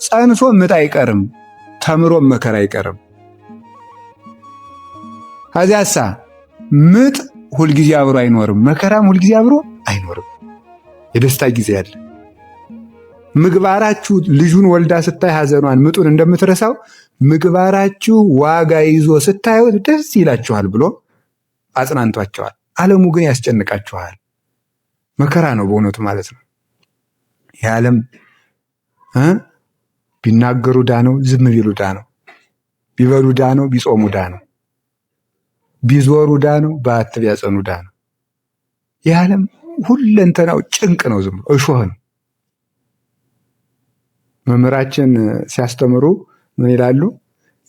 ጸንሶ ምጥ አይቀርም፣ ተምሮም መከራ አይቀርም። ከዚያሳ ምጥ ሁልጊዜ አብሮ አይኖርም፣ መከራም ሁልጊዜ አብሮ አይኖርም። የደስታ ጊዜ አለ። ምግባራችሁ ልጁን ወልዳ ስታይ ሐዘኗን ምጡን እንደምትረሳው ምግባራችሁ ዋጋ ይዞ ስታዩት ደስ ይላችኋል ብሎ አጽናንቷቸዋል። ዓለሙ ግን ያስጨንቃችኋል። መከራ ነው በእውነቱ ማለት ነው። ይህ ዓለም ቢናገሩ ዳ ነው፣ ዝም ቢሉ ዳ ነው፣ ቢበሉ ዳ ነው፣ ቢጾሙ ዳ ነው፣ ቢዞሩ ዳ ነው፣ በዓት ቢያጸኑ ዳ ነው። ይህ ዓለም ሁለንተናው ጭንቅ ነው፣ ዝም እሾህ ነው። መምህራችን ሲያስተምሩ ምን ይላሉ?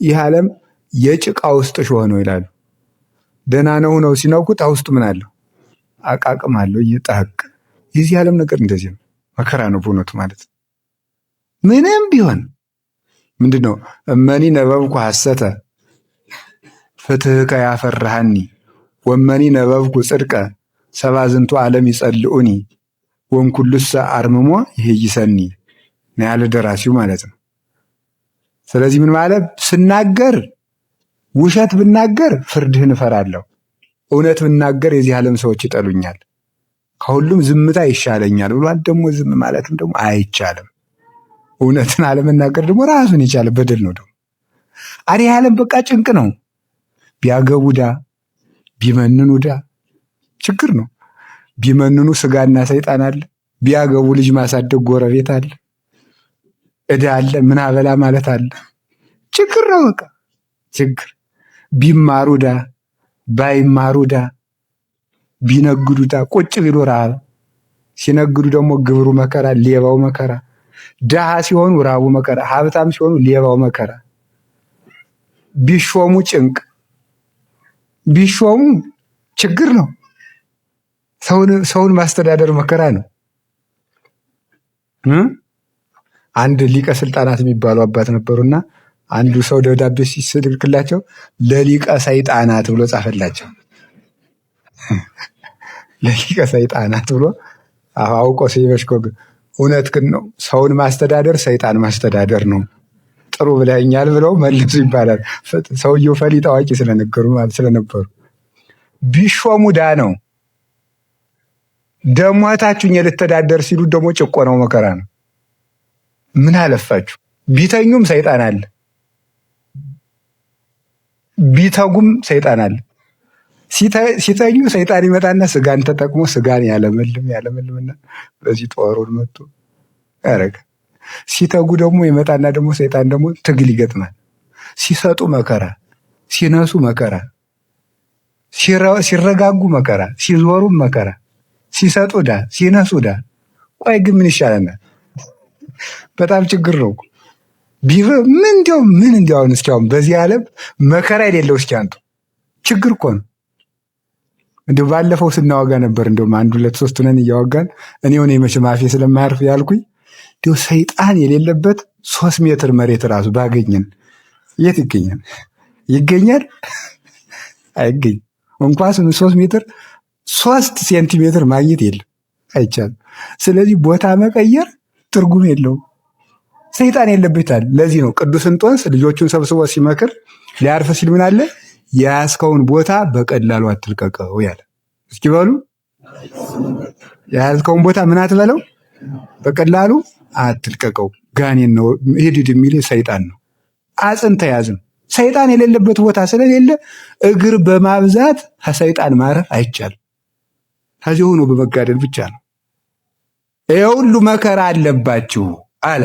ይህ ዓለም የጭቃ ውስጥ እሾህ ነው ይላሉ። ደህና ነው ነው ሲነኩት ውስጡ ምን አለው? አቃቅም አለው እየጣቅ። የዚህ ዓለም ነገር እንደዚህ ነው፣ መከራ ነው በእውነቱ ማለት ነው። ምንም ቢሆን ምንድን ነው? እመኒ ነበብኩ ሐሰተ ፍትሕከ ያፈርሃኒ ወመኒ ነበብኩ ጽድቀ ሰብአ ዝንቱ ዓለም ይጸልኡኒ ወእምኩሉሰ አርምሞ ይሄይሰኒ ነው ያለ ደራሲው ማለት ነው። ስለዚህ ምን ማለት ስናገር ውሸት ብናገር ፍርድህን እፈራለሁ፣ እውነት ብናገር የዚህ ዓለም ሰዎች ይጠሉኛል፣ ከሁሉም ዝምታ ይሻለኛል ብሏል። ደግሞ ዝም ማለትም ደግሞ አይቻልም። እውነትን አለመናገር ደግሞ ራሱን የቻለ በደል ነው። ደግሞ አዲህ ዓለም በቃ ጭንቅ ነው። ቢያገቡ ዳ፣ ቢመንኑ ዳ ችግር ነው። ቢመንኑ ስጋና ሰይጣን አለ፣ ቢያገቡ ልጅ ማሳደግ ጎረቤት አለ፣ ዕዳ አለ፣ ምን አበላ ማለት አለ። ችግር ነው በቃ ችግር። ቢማሩ ዳ፣ ባይማሩ ዳ፣ ቢነግዱ ዳ፣ ቁጭ ቢሉ ረሃብ፣ ሲነግዱ ደግሞ ግብሩ መከራ፣ ሌባው መከራ፣ ድሃ ሲሆኑ ራቡ መከራ፣ ሀብታም ሲሆኑ ሌባው መከራ። ቢሾሙ ጭንቅ፣ ቢሾሙ ችግር ነው። ሰውን ማስተዳደር መከራ ነው። አንድ ሊቀ ስልጣናት የሚባሉ አባት ነበሩና አንዱ ሰው ደብዳቤ ሲልክላቸው ለሊቀ ሰይጣናት ብሎ ጻፈላቸው። ለሊቀ ሰይጣናት ብሎ አውቆ ሲበሽኮግ እውነት ግን ነው፣ ሰውን ማስተዳደር ሰይጣን ማስተዳደር ነው፣ ጥሩ ብለኛል ብለው መልሱ ይባላል። ሰውየው ፈሊጥ አዋቂ ስለነበሩ ቢሾሙ ዳ ነው። ደሞ እታችሁኝ ልተዳደር ሲሉ ደግሞ ጭቆናው መከራ ነው። ምን አለፋችሁ ቢተኙም ሰይጣን አለ፣ ቢተጉም ሰይጣን አለ። ሲተኙ ሰይጣን ይመጣና ስጋን ተጠቅሞ ስጋን ያለመልምና በዚህ ጦሩን መጥቶ ያረጋ። ሲተጉ ደግሞ ይመጣና ደግሞ ሰይጣን ደግሞ ትግል ይገጥማል። ሲሰጡ መከራ፣ ሲነሱ መከራ፣ ሲረጋጉ መከራ፣ ሲዞሩም መከራ፣ ሲሰጡ ዳ፣ ሲነሱ ዳ። ቆይ ግን ምን ይሻለናል? በጣም ችግር ነው። ምን እንዲያው እስኪያውም በዚህ ዓለም መከራ የሌለው እስኪ አንቱ ችግር እኮ ነው። እንዲሁ ባለፈው ስናወጋ ነበር። እንደውም 1 2 3 ነን እያወጋን እኔ ሆነ መቼም አፌ ስለማያርፍ ያልኩኝ እንዲሁ ሰይጣን የሌለበት 3 ሜትር መሬት ራሱ ባገኘን የት ይገኛል? ይገኛል? አይገኝ። እንኳን 3 ሜትር 3 ሴንቲሜትር ማግኘት የለም፣ አይቻልም። ስለዚህ ቦታ መቀየር ትርጉም የለውም። ሰይጣን የለበታል። ለዚህ ነው ቅዱስ እንጦንስ ልጆቹን ሰብስቦ ሲመክር ሊያርፍ ሲል ምን አለ? የያዝከውን ቦታ በቀላሉ አትልቀቀው ያለ። እስኪ በሉ የያዝከውን ቦታ ምን አትበለው? በቀላሉ አትልቀቀው። ጋኔን ነው ሂድ የሚል ሰይጣን ነው። አጽንተ ያዝ ነው። ሰይጣን የሌለበት ቦታ ስለሌለ እግር በማብዛት ከሰይጣን ማረፍ አይቻልም። ከዚህ ሆኖ በመጋደል ብቻ ነው። ይሄ ሁሉ መከራ አለባችሁ አለ።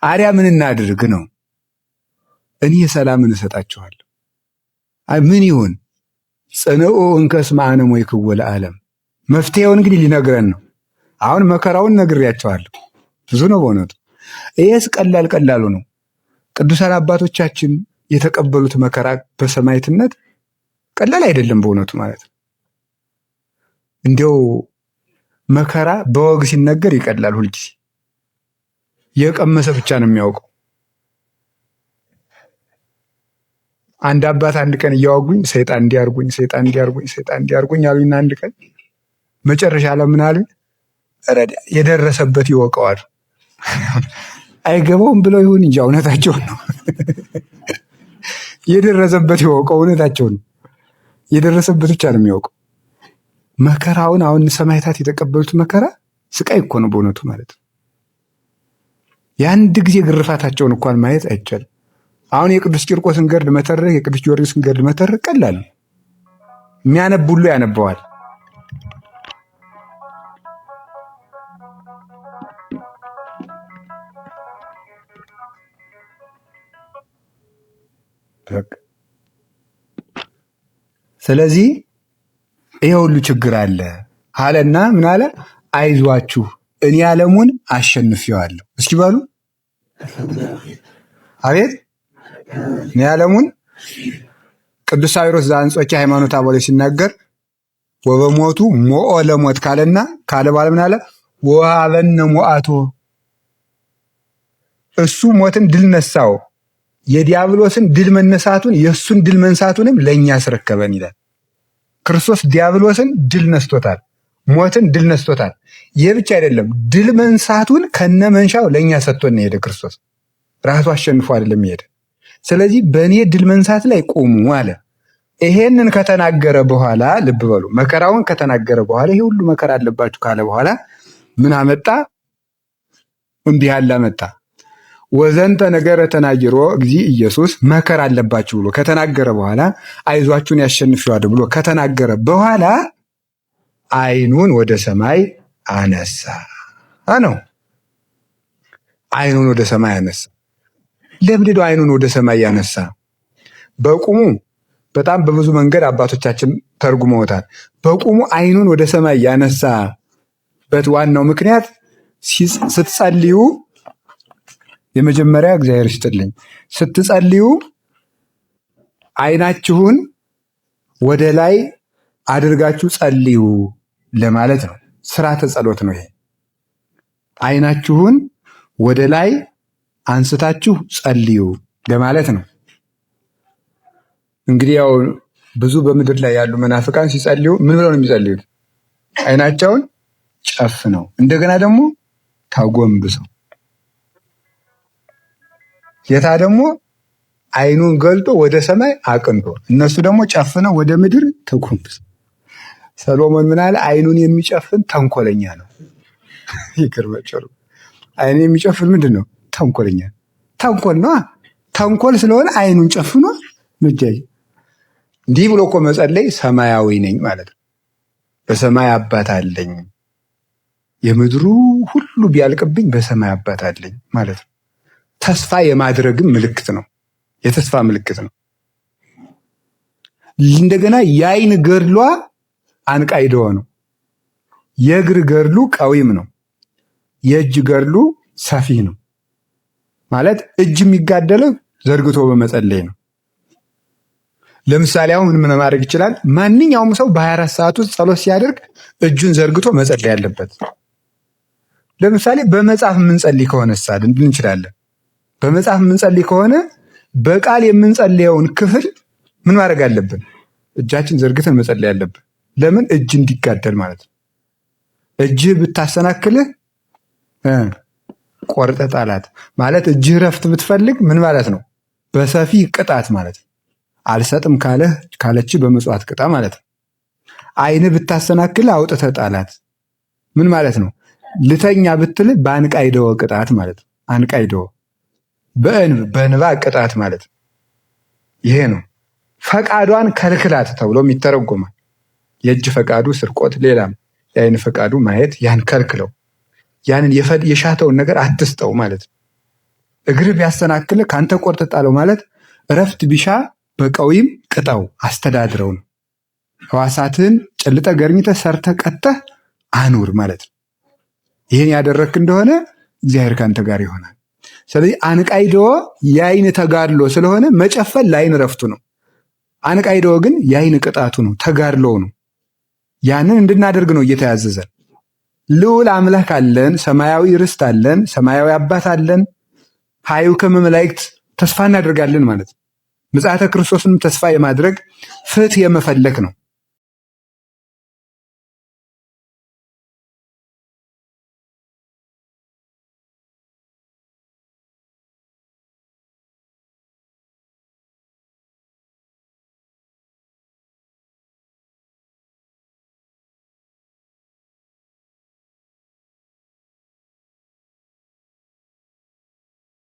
አሪያ ምን እናድርግ ነው? እኔ ሰላምን እሰጣችኋለሁ። ምን ይሁን? ጽንዑ እንከስመ አነ ሞይክዎ ለዓለም። መፍትሄውን እንግዲህ ሊነግረን ነው። አሁን መከራውን ነግሬያቸዋለሁ። ብዙ ነው በእውነቱ። ይሄስ ቀላሉ ነው። ቅዱሳን አባቶቻችን የተቀበሉት መከራ በሰማዕትነት ቀላል አይደለም በእውነቱ ማለት ነው። እንዲያው መከራ በወግ ሲነገር ይቀላል። ሁልጊዜ የቀመሰ ብቻ ነው የሚያውቀው። አንድ አባት አንድ ቀን እያወጉኝ ሰይጣን እንዲያርጉኝ አሉኝና አንድ ቀን መጨረሻ ለምን አሉኝ? የደረሰበት ይወቀዋል። አይገባውም ብለው ይሁን እንጂ እውነታቸውን ነው። የደረሰበት ይወቀው፣ እውነታቸውን ነው። የደረሰበት ብቻ ነው የሚያውቀው። መከራውን አሁን ሰማዕታት የተቀበሉት መከራ ስቃይ እኮ ነው በእውነቱ ማለት ነው። የአንድ ጊዜ ግርፋታቸውን እንኳን ማየት አይቻልም። አሁን የቅዱስ ቂርቆስን ገድል መተረክ፣ የቅዱስ ጊዮርጊስን ገድል መተረክ ቀላል ነው። የሚያነብ ሁሉ ያነበዋል። ስለዚህ ይሄ ሁሉ ችግር አለ አለና ምን አለ? አይዟችሁ እኔ ዓለሙን አሸንፌዋለሁ። እስኪ በሉ አቤት። እኔ ዓለሙን ቅዱስ ሳዊሮስ ዘአንጾኪያ ሃይማኖተ አበው ሲናገር ወበሞቱ ሞኦ ለሞት ካለና ካለ በኋላ ምን አለ? ወሀበነ ሞአቶ፣ እሱ ሞትን ድል ነሳው፣ የዲያብሎስን ድል መነሳቱን የእሱን ድል መንሳቱንም ለእኛ አስረከበን ይላል። ክርስቶስ ዲያብሎስን ድል ነስቶታል፣ ሞትን ድል ነስቶታል። ይህ ብቻ አይደለም፣ ድል መንሳቱን ከነመንሻው ለእኛ ሰጥቶን ሄደ። ክርስቶስ ራሱ አሸንፎ አይደለም ሄደ። ስለዚህ በእኔ ድል መንሳት ላይ ቁሙ አለ። ይሄንን ከተናገረ በኋላ ልብ በሉ፣ መከራውን ከተናገረ በኋላ ይሄ ሁሉ መከራ አለባችሁ ካለ በኋላ ምን አመጣ? እንዲህ ያለ አመጣ። ወዘንተ ነገረ ተናግሮ እግዚእ ኢየሱስ፣ መከራ አለባችሁ ብሎ ከተናገረ በኋላ አይዟችሁን ያሸንፊዋል ብሎ ከተናገረ በኋላ ዓይኑን ወደ ሰማይ አነሳ ነው። ዓይኑን ወደ ሰማይ አነሳ። ለምንድን ነው ዓይኑን ወደ ሰማይ ያነሳ? በቁሙ በጣም በብዙ መንገድ አባቶቻችን ተርጉመውታል። በቁሙ ዓይኑን ወደ ሰማይ ያነሳበት ዋናው ምክንያት ስትጸልዩ፣ የመጀመሪያ እግዚአብሔር ይስጥልኝ፣ ስትጸልዩ ዓይናችሁን ወደ ላይ አድርጋችሁ ጸልዩ ለማለት ነው። ስርዓተ ጸሎት ነው ይሄ። ዓይናችሁን ወደ ላይ አንስታችሁ ጸልዩ ለማለት ነው። እንግዲህ ያው ብዙ በምድር ላይ ያሉ መናፍቃን ሲጸልዩ ምን ብለው ነው የሚጸልዩት? ዓይናቸውን ጨፍነው እንደገና ደግሞ ታጎንብሰው፣ ጌታ ደግሞ ዓይኑን ገልጦ ወደ ሰማይ አቅንቶ፣ እነሱ ደግሞ ጨፍነው ወደ ምድር ተጎንብሰው። ሰሎሞን ምን አለ? ዓይኑን የሚጨፍን ተንኮለኛ ነው። ይገርማችኋል። ዓይኑን የሚጨፍን ምንድን ነው? ተንኮለኛ። ተንኮል ነው። ተንኮል ስለሆነ ዓይኑን ጨፍኖ ምጃይ እንዲህ ብሎ እኮ መጸለይ ሰማያዊ ነኝ ማለት ነው። በሰማይ አባት አለኝ፣ የምድሩ ሁሉ ቢያልቅብኝ በሰማይ አባት አለኝ ማለት ነው። ተስፋ የማድረግም ምልክት ነው። የተስፋ ምልክት ነው። እንደገና የዓይን ገድሏ አንቃይደዋ ነው። የእግር ገድሉ ቀዊም ነው። የእጅ ገድሉ ሰፊ ነው። ማለት እጅ የሚጋደለው ዘርግቶ በመጸለይ ነው። ለምሳሌ አሁን ምን ማድረግ ይችላል? ማንኛውም ሰው በ24 ሰዓት ውስጥ ጸሎት ሲያደርግ እጁን ዘርግቶ መጸለይ ያለበት። ለምሳሌ በመጽሐፍ የምንጸልይ ከሆነ ሳል እንችላለን። በመጽሐፍ የምንጸልይ ከሆነ በቃል የምንጸልየውን ክፍል ምን ማድረግ አለብን? እጃችን ዘርግተን መጸለይ ያለብን። ለምን? እጅ እንዲጋደል ማለት ነው። እጅህ ብታሰናክልህ ቆርጠህ ጣላት ማለት። እጅህ ረፍት ብትፈልግ ምን ማለት ነው? በሰፊ ቅጣት ማለት ነው። አልሰጥም ካለች በመጽዋት ቅጣ ማለት ነው። ዓይንህ ብታሰናክልህ አውጥተህ ጣላት ምን ማለት ነው? ልተኛ ብትል በአንቃይደወ ቅጣት ማለት ነው። አንቃይደወ በእንባ ቅጣት ማለት ነው። ይሄ ነው። ፈቃዷን ከልክላት ተብሎም ይተረጎማል። የእጅ ፈቃዱ ስርቆት፣ ሌላም የዓይን ፈቃዱ ማየት፣ ያን ከልክለው፣ ያንን የሻተውን ነገር አትስጠው ማለት ነው። እግርህ ቢያሰናክልህ ካንተ ቆርጠህ ጣለው ማለት እረፍት ቢሻ በቀዊም ቅጣው አስተዳድረው ነው። ሕዋሳትህን ጨልጠህ ገርኝተህ ሰርተህ ቀጥተህ አኑር ማለት ነው። ይህን ያደረግክ እንደሆነ እግዚአብሔር ካንተ ጋር ይሆናል። ስለዚህ አንቃይደወ የዓይን ተጋድሎ ስለሆነ መጨፈን ለዓይን ረፍቱ ነው። አንቃይደወ ግን የዓይን ቅጣቱ ነው፣ ተጋድሎው ነው። ያንን እንድናደርግ ነው እየተያዘዘን። ልዑል አምላክ አለን፣ ሰማያዊ ርስት አለን፣ ሰማያዊ አባት አለን። ሀዩ ከመመላእክት ተስፋ እናደርጋለን ማለት ነው። ምጽአተ ክርስቶስንም ተስፋ የማድረግ ፍትሕ የመፈለክ ነው።